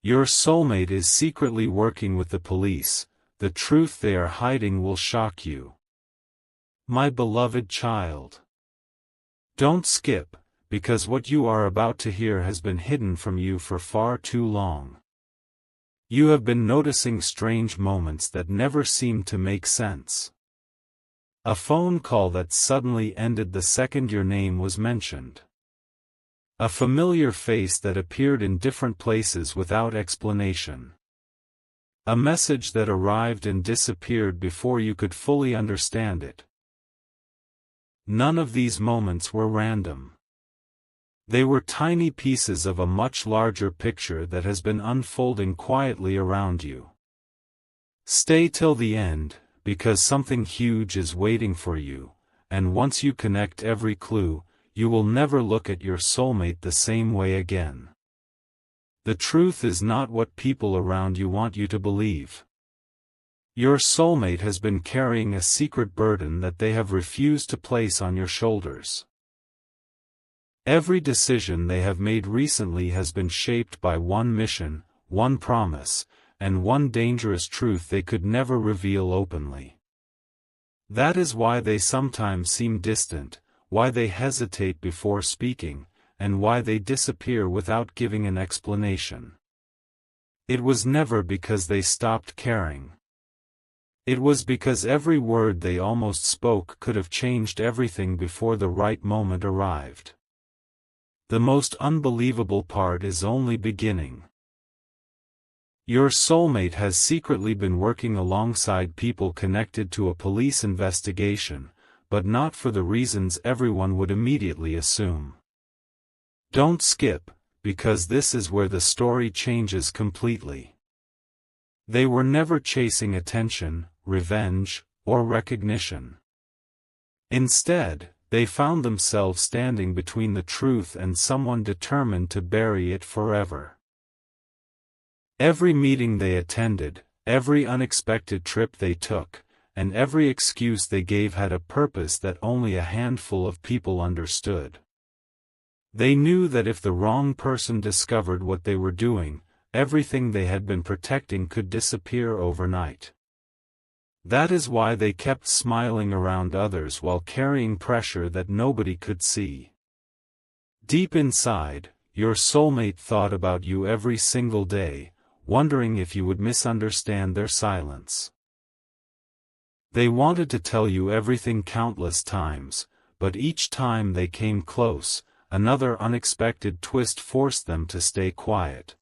Your soulmate is secretly working with the police. The truth they are hiding will shock you. My beloved child. Don't skip, because what you are about to hear has been hidden from you for far too long. You have been noticing strange moments that never seemed to make sense. A phone call that suddenly ended the second your name was mentioned. A familiar face that appeared in different places without explanation. A message that arrived and disappeared before you could fully understand it. None of these moments were random. They were tiny pieces of a much larger picture that has been unfolding quietly around you. Stay till the end, because something huge is waiting for you, and once you connect every clue, you will never look at your soulmate the same way again. The truth is not what people around you want you to believe. Your soulmate has been carrying a secret burden that they have refused to place on your shoulders. Every decision they have made recently has been shaped by one mission, one promise, and one dangerous truth they could never reveal openly. That is why they sometimes seem distant, why they hesitate before speaking, and why they disappear without giving an explanation. It was never because they stopped caring. It was because every word they almost spoke could have changed everything before the right moment arrived. The most unbelievable part is only beginning. Your soulmate has secretly been working alongside people connected to a police investigation, but not for the reasons everyone would immediately assume. Don't skip, because this is where the story changes completely. They were never chasing attention, revenge, or recognition. Instead, they found themselves standing between the truth and someone determined to bury it forever. Every meeting they attended, every unexpected trip they took, and every excuse they gave had a purpose that only a handful of people understood. They knew that if the wrong person discovered what they were doing, everything they had been protecting could disappear overnight. That is why they kept smiling around others while carrying pressure that nobody could see. Deep inside, your soulmate thought about you every single day, wondering if you would misunderstand their silence. They wanted to tell you everything countless times, but each time they came close, another unexpected twist forced them to stay quiet.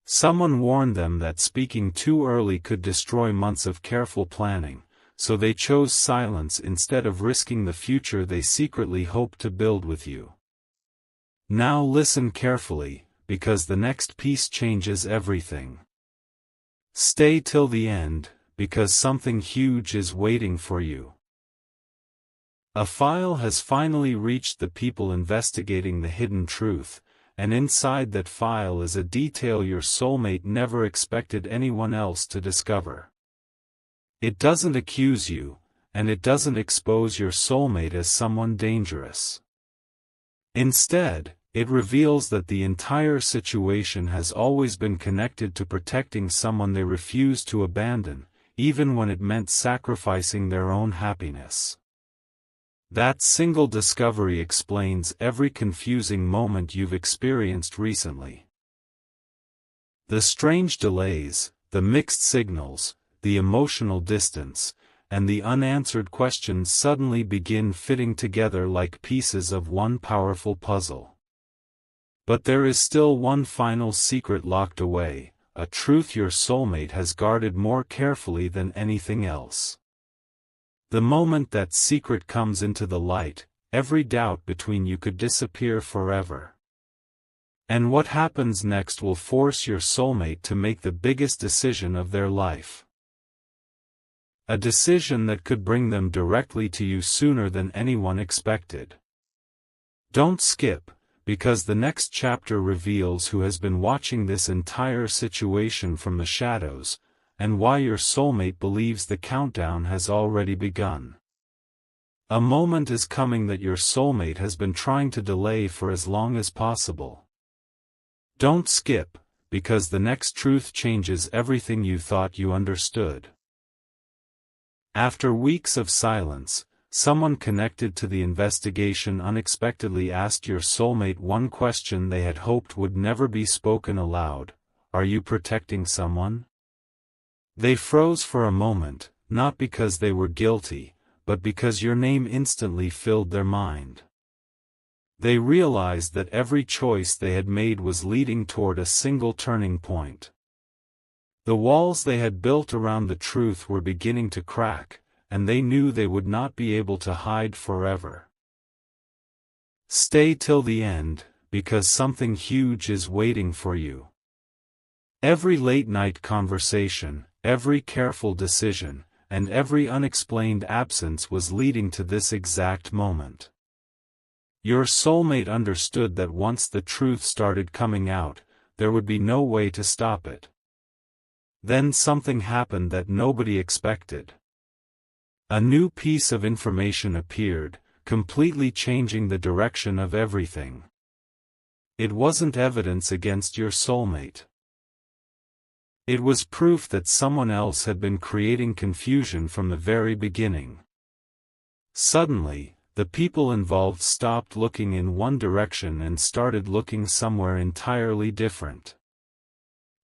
Someone warned them that speaking too early could destroy months of careful planning, so they chose silence instead of risking the future they secretly hoped to build with you. Now listen carefully, because the next piece changes everything. Stay till the end, because something huge is waiting for you. A file has finally reached the people investigating the hidden truth, and inside that file is a detail your soulmate never expected anyone else to discover. It doesn't accuse you, and it doesn't expose your soulmate as someone dangerous. Instead, it reveals that the entire situation has always been connected to protecting someone they refused to abandon, even when it meant sacrificing their own happiness. That single discovery explains every confusing moment you've experienced recently. The strange delays, the mixed signals, the emotional distance, and the unanswered questions suddenly begin fitting together like pieces of one powerful puzzle. But there is still one final secret locked away, a truth your soulmate has guarded more carefully than anything else. The moment that secret comes into the light, every doubt between you could disappear forever. And what happens next will force your soulmate to make the biggest decision of their life. A decision that could bring them directly to you sooner than anyone expected. Don't skip, because the next chapter reveals who has been watching this entire situation from the shadows, and why your soulmate believes the countdown has already begun. A moment is coming that your soulmate has been trying to delay for as long as possible. Don't skip, because the next truth changes everything you thought you understood. After weeks of silence, someone connected to the investigation unexpectedly asked your soulmate one question they had hoped would never be spoken aloud: "Are you protecting someone?" They froze for a moment, not because they were guilty, but because your name instantly filled their mind. They realized that every choice they had made was leading toward a single turning point. The walls they had built around the truth were beginning to crack, and they knew they would not be able to hide forever. Stay till the end, because something huge is waiting for you. Every late-night conversation, every careful decision, and every unexplained absence was leading to this exact moment. Your soulmate understood that once the truth started coming out, there would be no way to stop it. Then something happened that nobody expected. A new piece of information appeared, completely changing the direction of everything. It wasn't evidence against your soulmate. It was proof that someone else had been creating confusion from the very beginning. Suddenly, the people involved stopped looking in one direction and started looking somewhere entirely different.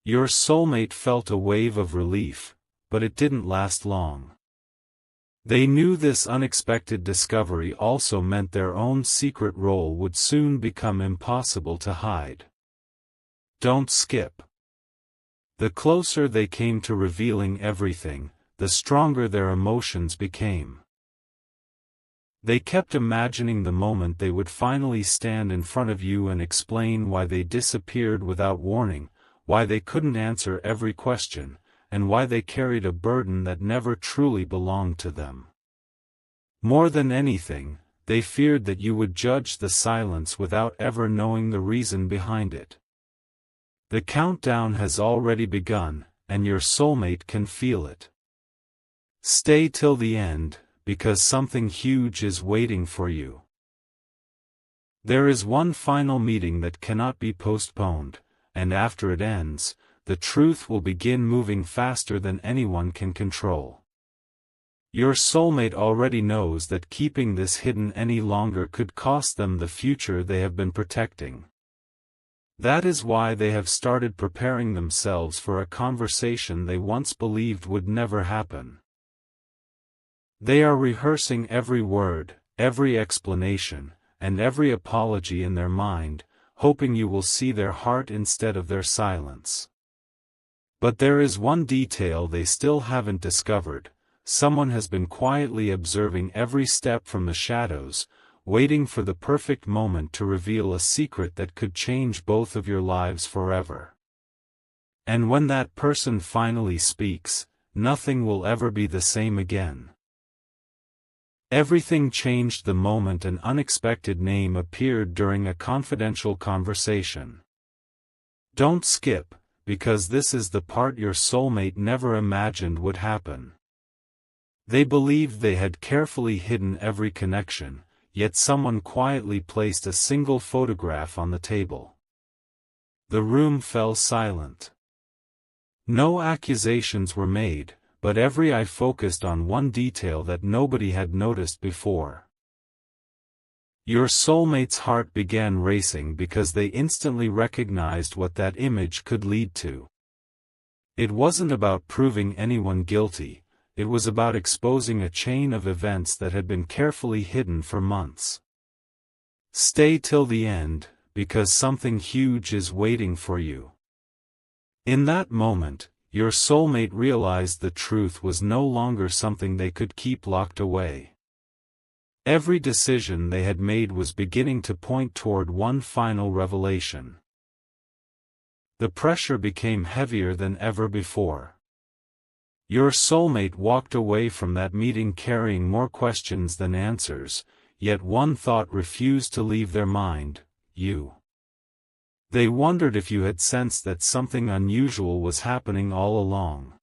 Your soulmate felt a wave of relief, but it didn't last long. They knew this unexpected discovery also meant their own secret role would soon become impossible to hide. Don't skip. The closer they came to revealing everything, the stronger their emotions became. They kept imagining the moment they would finally stand in front of you and explain why they disappeared without warning, why they couldn't answer every question, and why they carried a burden that never truly belonged to them. More than anything, they feared that you would judge the silence without ever knowing the reason behind it. The countdown has already begun, and your soulmate can feel it. Stay till the end, because something huge is waiting for you. There is one final meeting that cannot be postponed, and after it ends, the truth will begin moving faster than anyone can control. Your soulmate already knows that keeping this hidden any longer could cost them the future they have been protecting. That is why they have started preparing themselves for a conversation they once believed would never happen. They are rehearsing every word, every explanation, and every apology in their mind, hoping you will see their heart instead of their silence. But there is one detail they still haven't discovered: someone has been quietly observing every step from the shadows, waiting for the perfect moment to reveal a secret that could change both of your lives forever. And when that person finally speaks, nothing will ever be the same again. Everything changed the moment an unexpected name appeared during a confidential conversation. Don't skip, because this is the part your soulmate never imagined would happen. They believed they had carefully hidden every connection, yet someone quietly placed a single photograph on the table. The room fell silent. No accusations were made, but every eye focused on one detail that nobody had noticed before. Your soulmate's heart began racing because they instantly recognized what that image could lead to. It wasn't about proving anyone guilty, it was about exposing a chain of events that had been carefully hidden for months. Stay till the end, because something huge is waiting for you. In that moment, your soulmate realized the truth was no longer something they could keep locked away. Every decision they had made was beginning to point toward one final revelation. The pressure became heavier than ever before. Your soulmate walked away from that meeting carrying more questions than answers, yet one thought refused to leave their mind: you. They wondered if you had sensed that something unusual was happening all along.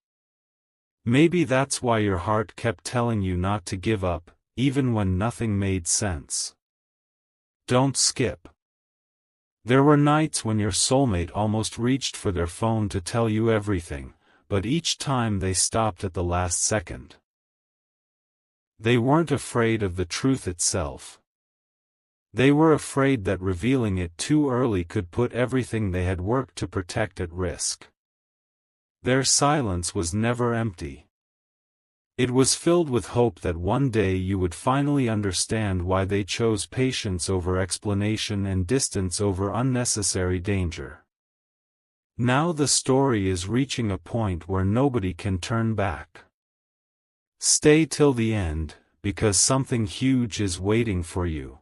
Maybe that's why your heart kept telling you not to give up, even when nothing made sense. Don't skip. There were nights when your soulmate almost reached for their phone to tell you everything, but each time they stopped at the last second. They weren't afraid of the truth itself. They were afraid that revealing it too early could put everything they had worked to protect at risk. Their silence was never empty. It was filled with hope that one day you would finally understand why they chose patience over explanation and distance over unnecessary danger. Now the story is reaching a point where nobody can turn back. Stay till the end, because something huge is waiting for you.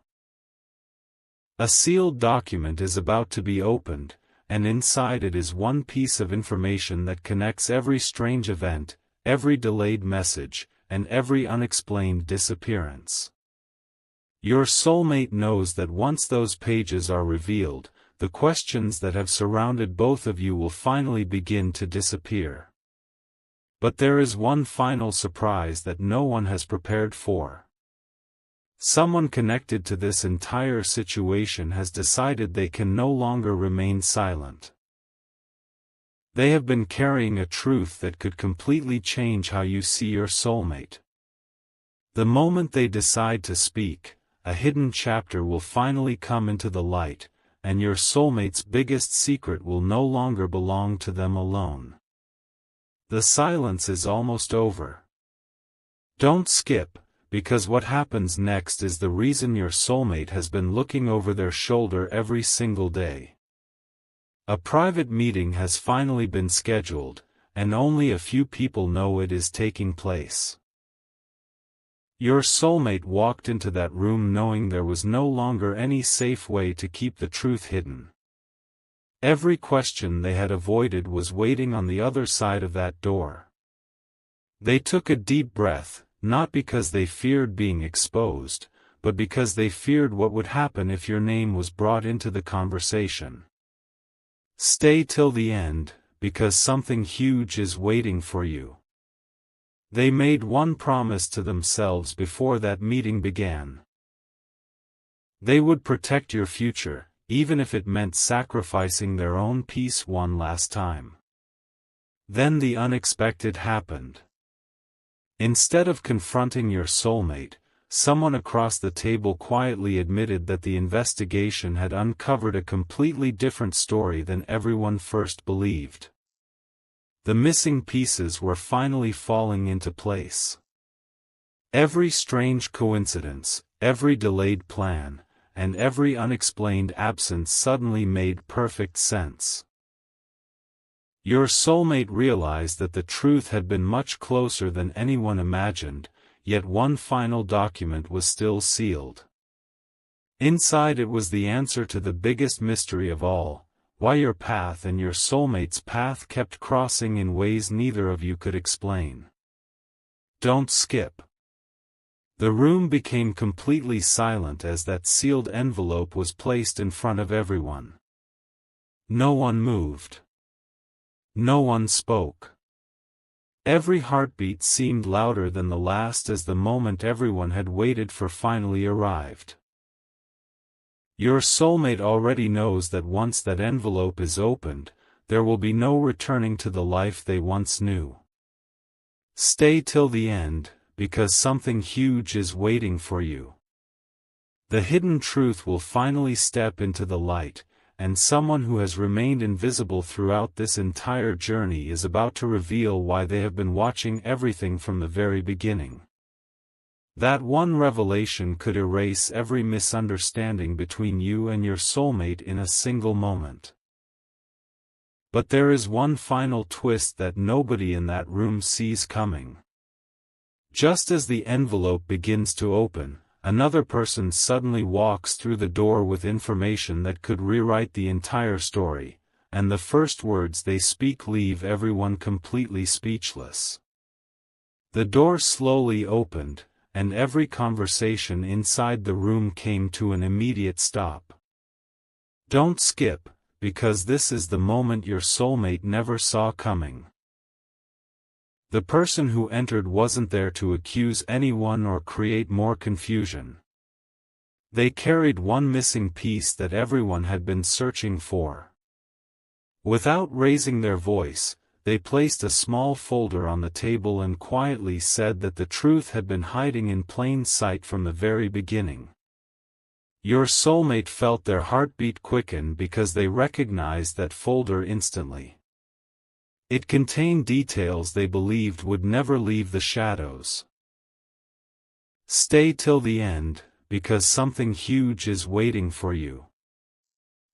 A sealed document is about to be opened, and inside it is one piece of information that connects every strange event, every delayed message, and every unexplained disappearance. Your soulmate knows that once those pages are revealed, the questions that have surrounded both of you will finally begin to disappear. But there is one final surprise that no one has prepared for. Someone connected to this entire situation has decided they can no longer remain silent. They have been carrying a truth that could completely change how you see your soulmate. The moment they decide to speak, a hidden chapter will finally come into the light, and your soulmate's biggest secret will no longer belong to them alone. The silence is almost over. Don't skip, because what happens next is the reason your soulmate has been looking over their shoulder every single day. A private meeting has finally been scheduled, and only a few people know it is taking place. Your soulmate walked into that room knowing there was no longer any safe way to keep the truth hidden. Every question they had avoided was waiting on the other side of that door. They took a deep breath, not because they feared being exposed, but because they feared what would happen if your name was brought into the conversation. Stay till the end, because something huge is waiting for you. They made one promise to themselves before that meeting began. They would protect your future, even if it meant sacrificing their own peace one last time. Then the unexpected happened. Instead of confronting your soulmate, someone across the table quietly admitted that the investigation had uncovered a completely different story than everyone first believed. The missing pieces were finally falling into place. Every strange coincidence, every delayed plan, and every unexplained absence suddenly made perfect sense. Your soulmate realized that the truth had been much closer than anyone imagined, yet one final document was still sealed. Inside it was the answer to the biggest mystery of all, why your path and your soulmate's path kept crossing in ways neither of you could explain. Don't skip. The room became completely silent as that sealed envelope was placed in front of everyone. No one moved. No one spoke. Every heartbeat seemed louder than the last as the moment everyone had waited for finally arrived. Your soulmate already knows that once that envelope is opened, there will be no returning to the life they once knew. Stay till the end, because something huge is waiting for you. The hidden truth will finally step into the light, and someone who has remained invisible throughout this entire journey is about to reveal why they have been watching everything from the very beginning. That one revelation could erase every misunderstanding between you and your soulmate in a single moment. But there is one final twist that nobody in that room sees coming. Just as the envelope begins to open, another person suddenly walks through the door with information that could rewrite the entire story, and the first words they speak leave everyone completely speechless. The door slowly opened, and every conversation inside the room came to an immediate stop. Don't skip, because this is the moment your soulmate never saw coming. The person who entered wasn't there to accuse anyone or create more confusion. They carried one missing piece that everyone had been searching for. Without raising their voice, they placed a small folder on the table and quietly said that the truth had been hiding in plain sight from the very beginning. Your soulmate felt their heartbeat quicken because they recognized that folder instantly. It contained details they believed would never leave the shadows. Stay till the end, because something huge is waiting for you.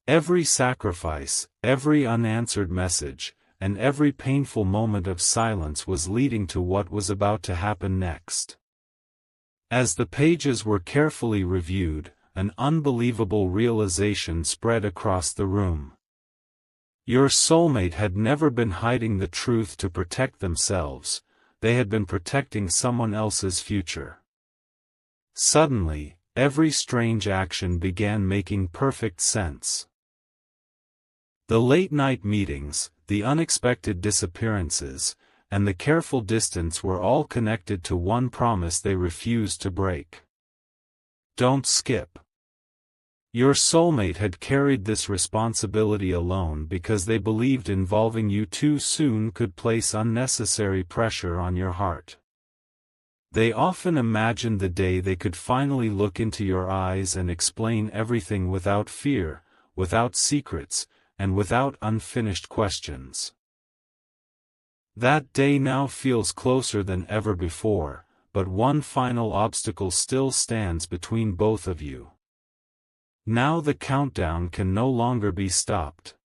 Every sacrifice, every unanswered message, and every painful moment of silence was leading to what was about to happen next. As the pages were carefully reviewed, an unbelievable realization spread across the room. Your soulmate had never been hiding the truth to protect themselves, they had been protecting someone else's future. Suddenly, every strange action began making perfect sense. The late-night meetings, the unexpected disappearances, and the careful distance were all connected to one promise they refused to break. Don't skip. Your soulmate had carried this responsibility alone because they believed involving you too soon could place unnecessary pressure on your heart. They often imagined the day they could finally look into your eyes and explain everything without fear, without secrets, and without unfinished questions. That day now feels closer than ever before, but one final obstacle still stands between both of you. Now the countdown can no longer be stopped.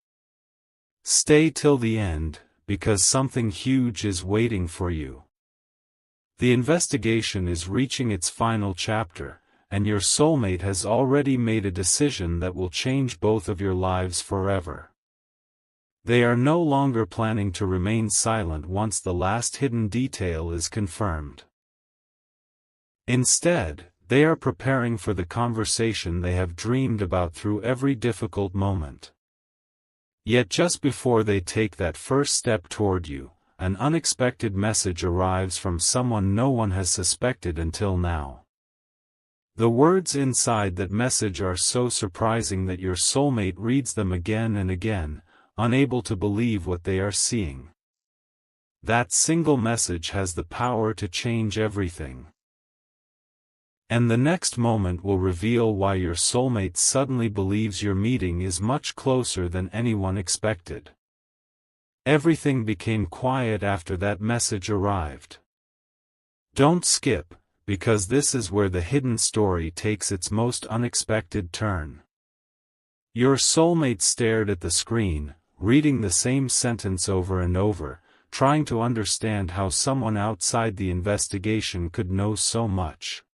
Stay till the end, because something huge is waiting for you. The investigation is reaching its final chapter, and your soulmate has already made a decision that will change both of your lives forever. They are no longer planning to remain silent once the last hidden detail is confirmed. Instead, they are preparing for the conversation they have dreamed about through every difficult moment. Yet just before they take that first step toward you, an unexpected message arrives from someone no one has suspected until now. The words inside that message are so surprising that your soulmate reads them again and again, unable to believe what they are seeing. That single message has the power to change everything. And the next moment will reveal why your soulmate suddenly believes your meeting is much closer than anyone expected. Everything became quiet after that message arrived. Don't skip, because this is where the hidden story takes its most unexpected turn. Your soulmate stared at the screen, reading the same sentence over and over, trying to understand how someone outside the investigation could know so much.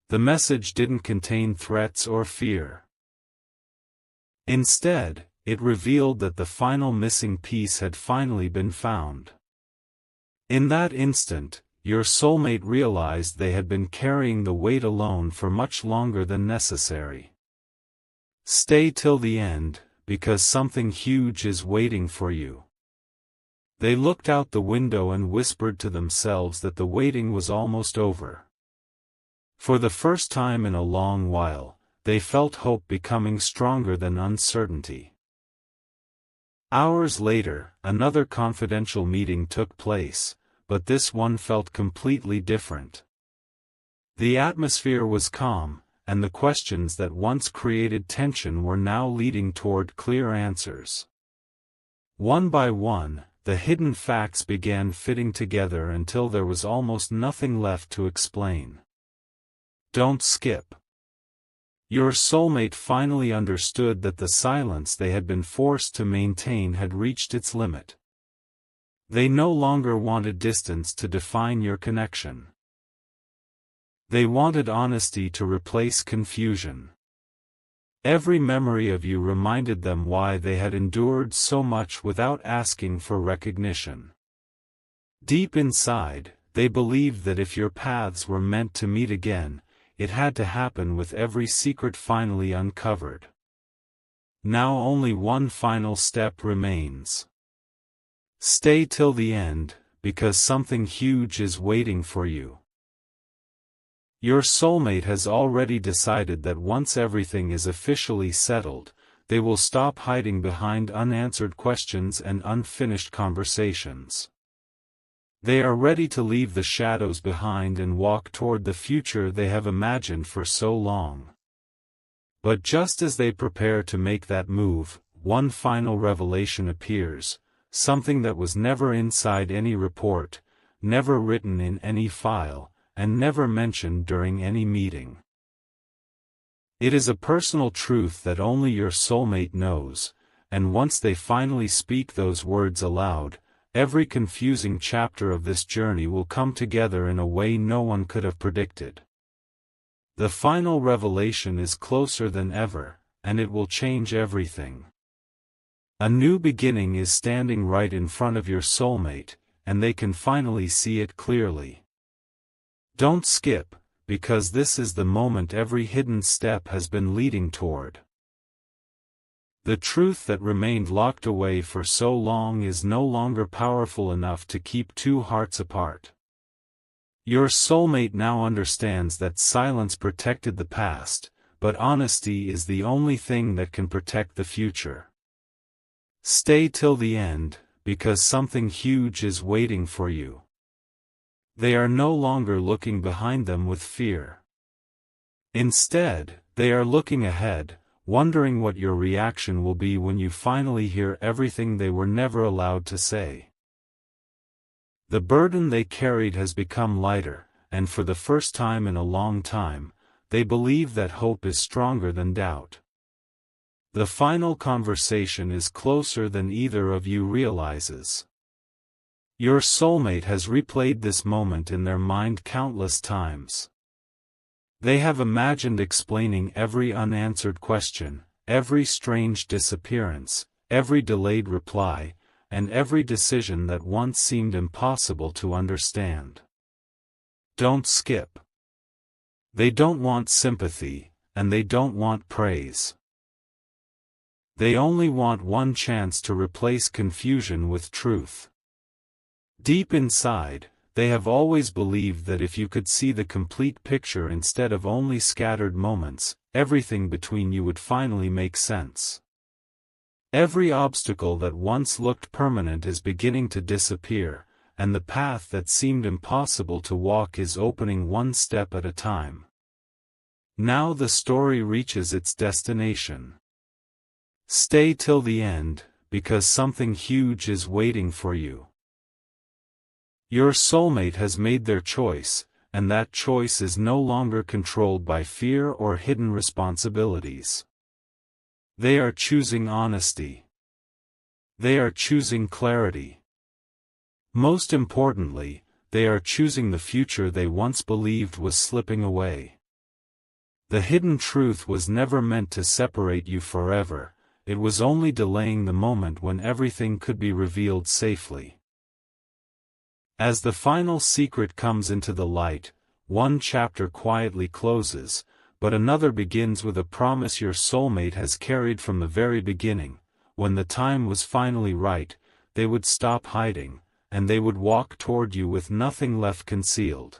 The message didn't contain threats or fear. Instead, it revealed that the final missing piece had finally been found. In that instant, your soulmate realized they had been carrying the weight alone for much longer than necessary. Stay till the end, because something huge is waiting for you. They looked out the window and whispered to themselves that the waiting was almost over. For the first time in a long while, they felt hope becoming stronger than uncertainty. Hours later, another confidential meeting took place, but this one felt completely different. The atmosphere was calm, and the questions that once created tension were now leading toward clear answers. One by one, the hidden facts began fitting together until there was almost nothing left to explain. Don't skip. Your soulmate finally understood that the silence they had been forced to maintain had reached its limit. They no longer wanted distance to define your connection. They wanted honesty to replace confusion. Every memory of you reminded them why they had endured so much without asking for recognition. Deep inside, they believed that if your paths were meant to meet again, it had to happen with every secret finally uncovered. Now only one final step remains. Stay till the end, because something huge is waiting for you. Your soulmate has already decided that once everything is officially settled, they will stop hiding behind unanswered questions and unfinished conversations. They are ready to leave the shadows behind and walk toward the future they have imagined for so long. But just as they prepare to make that move, one final revelation appears, something that was never inside any report, never written in any file, and never mentioned during any meeting. It is a personal truth that only your soulmate knows, and once they finally speak those words aloud, every confusing chapter of this journey will come together in a way no one could have predicted. The final revelation is closer than ever, and it will change everything. A new beginning is standing right in front of your soulmate, and they can finally see it clearly. Don't skip, because this is the moment every hidden step has been leading toward. The truth that remained locked away for so long is no longer powerful enough to keep two hearts apart. Your soulmate now understands that silence protected the past, but honesty is the only thing that can protect the future. Stay till the end, because something huge is waiting for you. They are no longer looking behind them with fear. Instead, they are looking ahead, wondering what your reaction will be when you finally hear everything they were never allowed to say. The burden they carried has become lighter, and for the first time in a long time, they believe that hope is stronger than doubt. The final conversation is closer than either of you realizes. Your soulmate has replayed this moment in their mind countless times. They have imagined explaining every unanswered question, every strange disappearance, every delayed reply, and every decision that once seemed impossible to understand. Don't skip. They don't want sympathy, and they don't want praise. They only want one chance to replace confusion with truth. Deep inside, they have always believed that if you could see the complete picture instead of only scattered moments, everything between you would finally make sense. Every obstacle that once looked permanent is beginning to disappear, and the path that seemed impossible to walk is opening one step at a time. Now the story reaches its destination. Stay till the end, because something huge is waiting for you. Your soulmate has made their choice, and that choice is no longer controlled by fear or hidden responsibilities. They are choosing honesty. They are choosing clarity. Most importantly, they are choosing the future they once believed was slipping away. The hidden truth was never meant to separate you forever, it was only delaying the moment when everything could be revealed safely. As the final secret comes into the light, one chapter quietly closes, but another begins with a promise your soulmate has carried from the very beginning. When the time was finally right, they would stop hiding, and they would walk toward you with nothing left concealed.